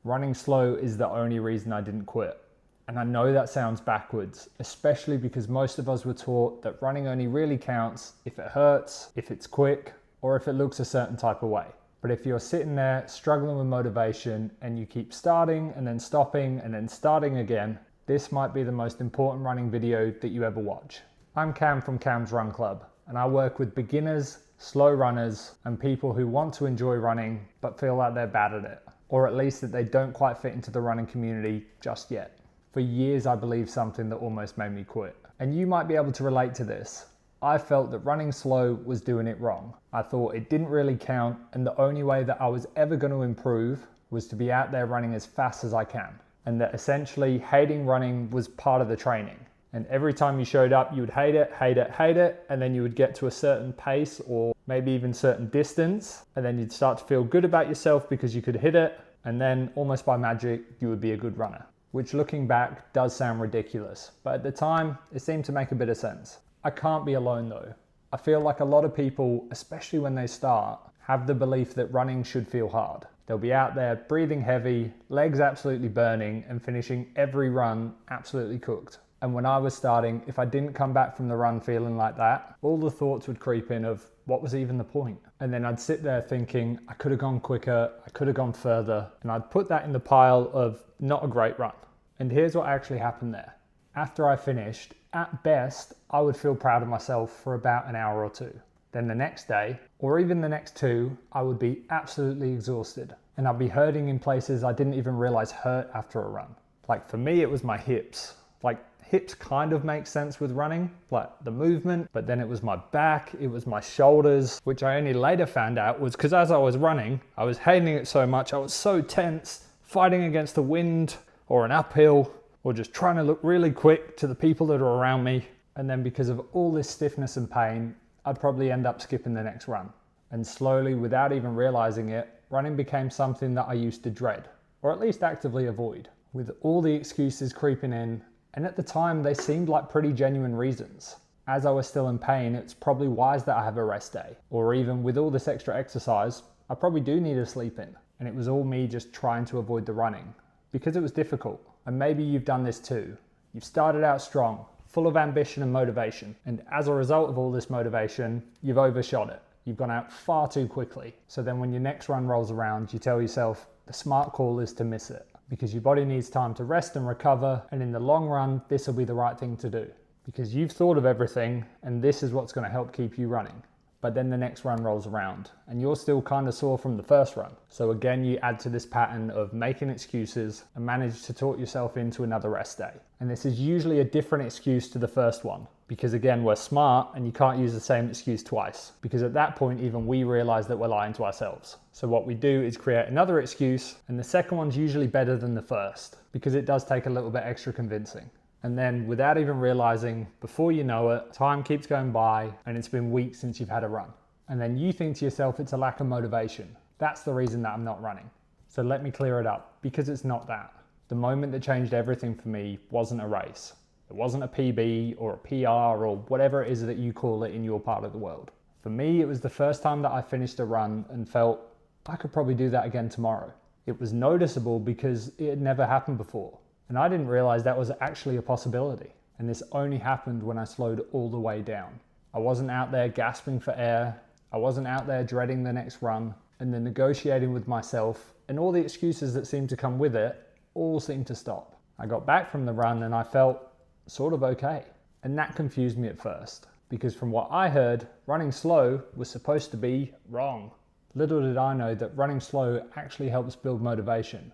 Running slow is the only reason I didn't quit. And I know that sounds backwards, especially because most of us were taught that running only really counts if it hurts, if it's quick, or if it looks a certain type of way. But if you're sitting there struggling with motivation and you keep starting and then stopping and then starting again, this might be the most important running video that you ever watch. I'm Cam from Cam's Run Club, and I work with beginners, slow runners, and people who want to enjoy running but feel like they're bad at it, or at least that they don't quite fit into the running community just yet. For years, I believed something that almost made me quit. And you might be able to relate to this. I felt that running slow was doing it wrong. I thought it didn't really count, and the only way that I was ever going to improve was to be out there running as fast as I can. And that essentially hating running was part of the training. And every time you showed up, you would hate it, and then you would get to a certain pace or maybe even certain distance, and then you'd start to feel good about yourself because you could hit it, and then almost by magic, you would be a good runner. Which looking back does sound ridiculous, but at the time, it seemed to make a bit of sense. I can't be alone though. I feel like a lot of people, especially when they start, have the belief that running should feel hard. They'll be out there breathing heavy, legs absolutely burning, and finishing every run absolutely cooked. And when I was starting, if I didn't come back from the run feeling like that, all the thoughts would creep in of what was even the point? And then I'd sit there thinking, I could have gone quicker, I could have gone further, and I'd put that in the pile of not a great run. And here's what actually happened there. After I finished, at best, I would feel proud of myself for about an hour or two. Then the next day, or even the next two, I would be absolutely exhausted. And I'd be hurting in places I didn't even realize hurt after a run. Like for me, it was my hips. Like hips kind of make sense with running, like the movement, but then it was my back, it was my shoulders, which I only later found out was because as I was running, I was hating it so much, I was so tense, fighting against the wind, or an uphill, or just trying to look really quick to the people that are around me. And then because of all this stiffness and pain, I'd probably end up skipping the next run. And slowly, without even realizing it, running became something that I used to dread, or at least actively avoid, with all the excuses creeping in. And at the time, they seemed like pretty genuine reasons. As I was still in pain, it's probably wise that I have a rest day. Or even with all this extra exercise, I probably do need to sleep in. And it was all me just trying to avoid the running. Because it was difficult, and maybe you've done this too. You've started out strong, full of ambition and motivation, and as a result of all this motivation, you've overshot it. You've gone out far too quickly. So then when your next run rolls around, you tell yourself, the smart call is to miss it, because your body needs time to rest and recover, and in the long run, this will be the right thing to do. Because you've thought of everything, and this is what's going to help keep you running. But then the next run rolls around and you're still kind of sore from the first run. So again, you add to this pattern of making excuses and manage to talk yourself into another rest day. And this is usually a different excuse to the first one, because again, we're smart and you can't use the same excuse twice, because at that point, even we realize that we're lying to ourselves. So what we do is create another excuse, and the second one's usually better than the first, because it does take a little bit extra convincing. And then without even realizing, before you know it, time keeps going by and it's been weeks since you've had a run. And then you think to yourself, it's a lack of motivation. That's the reason that I'm not running. So let me clear it up, because it's not that. The moment that changed everything for me wasn't a race. It wasn't a PB or a PR or whatever it is that you call it in your part of the world. For me, it was the first time that I finished a run and felt I could probably do that again tomorrow. It was noticeable because it had never happened before. And I didn't realize that was actually a possibility. And this only happened when I slowed all the way down. I wasn't out there gasping for air. I wasn't out there dreading the next run. And the negotiating with myself and all the excuses that seemed to come with it all seemed to stop. I got back from the run and I felt sort of okay. And that confused me at first, because from what I heard, running slow was supposed to be wrong. Little did I know that running slow actually helps build motivation.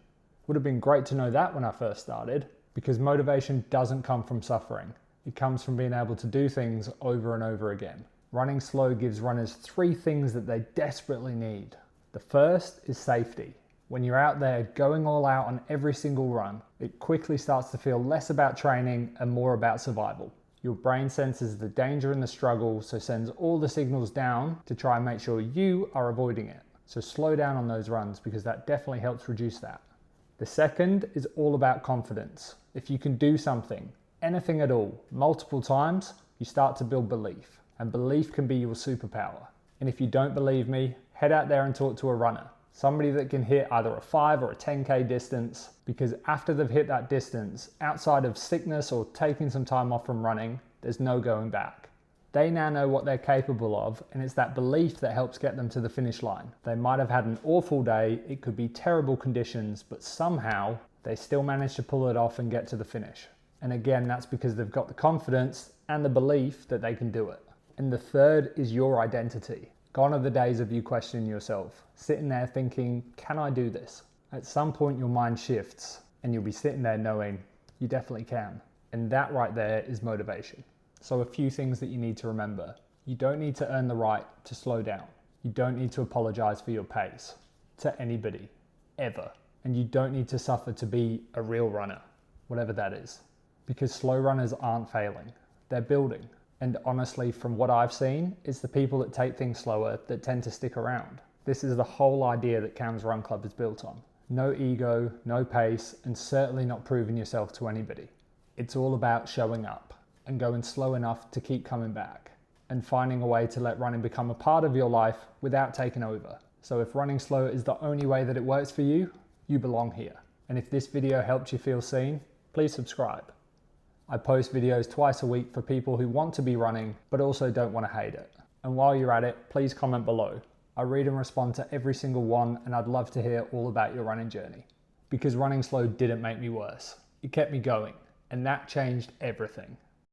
Would have been great to know that when I first started, because motivation doesn't come from suffering. It comes from being able to do things over and over again. Running slow gives runners 3 things that they desperately need. The first is safety. When you're out there going all out on every single run, it quickly starts to feel less about training and more about survival. Your brain senses the danger and the struggle, so sends all the signals down to try and make sure you are avoiding it. So slow down on those runs, because that definitely helps reduce that. The second is all about confidence. If you can do something, anything at all, multiple times, you start to build belief. And belief can be your superpower. And if you don't believe me, head out there and talk to a runner. Somebody that can hit either a 5 or a 10K distance, because after they've hit that distance, outside of sickness or taking some time off from running, there's no going back. They now know what they're capable of, and it's that belief that helps get them to the finish line. They might have had an awful day, it could be terrible conditions, but somehow they still manage to pull it off and get to the finish. And again, that's because they've got the confidence and the belief that they can do it. And the third is your identity. Gone are the days of you questioning yourself, sitting there thinking, can I do this? At some point your mind shifts and you'll be sitting there knowing you definitely can. And that right there is motivation. So a few things that you need to remember. You don't need to earn the right to slow down. You don't need to apologize for your pace to anybody, ever. And you don't need to suffer to be a real runner, whatever that is. Because slow runners aren't failing, they're building. And honestly, from what I've seen, it's the people that take things slower that tend to stick around. This is the whole idea that CAMS Run Club is built on. No ego, no pace, and certainly not proving yourself to anybody. It's all about showing up and going slow enough to keep coming back and finding a way to let running become a part of your life without taking over. So if running slow is the only way that it works for you, you belong here. And if this video helped you feel seen, please subscribe. I post videos twice a week for people who want to be running, but also don't want to hate it. And while you're at it, please comment below. I read and respond to every single one, and I'd love to hear all about your running journey. Because running slow didn't make me worse. It kept me going, and that changed everything.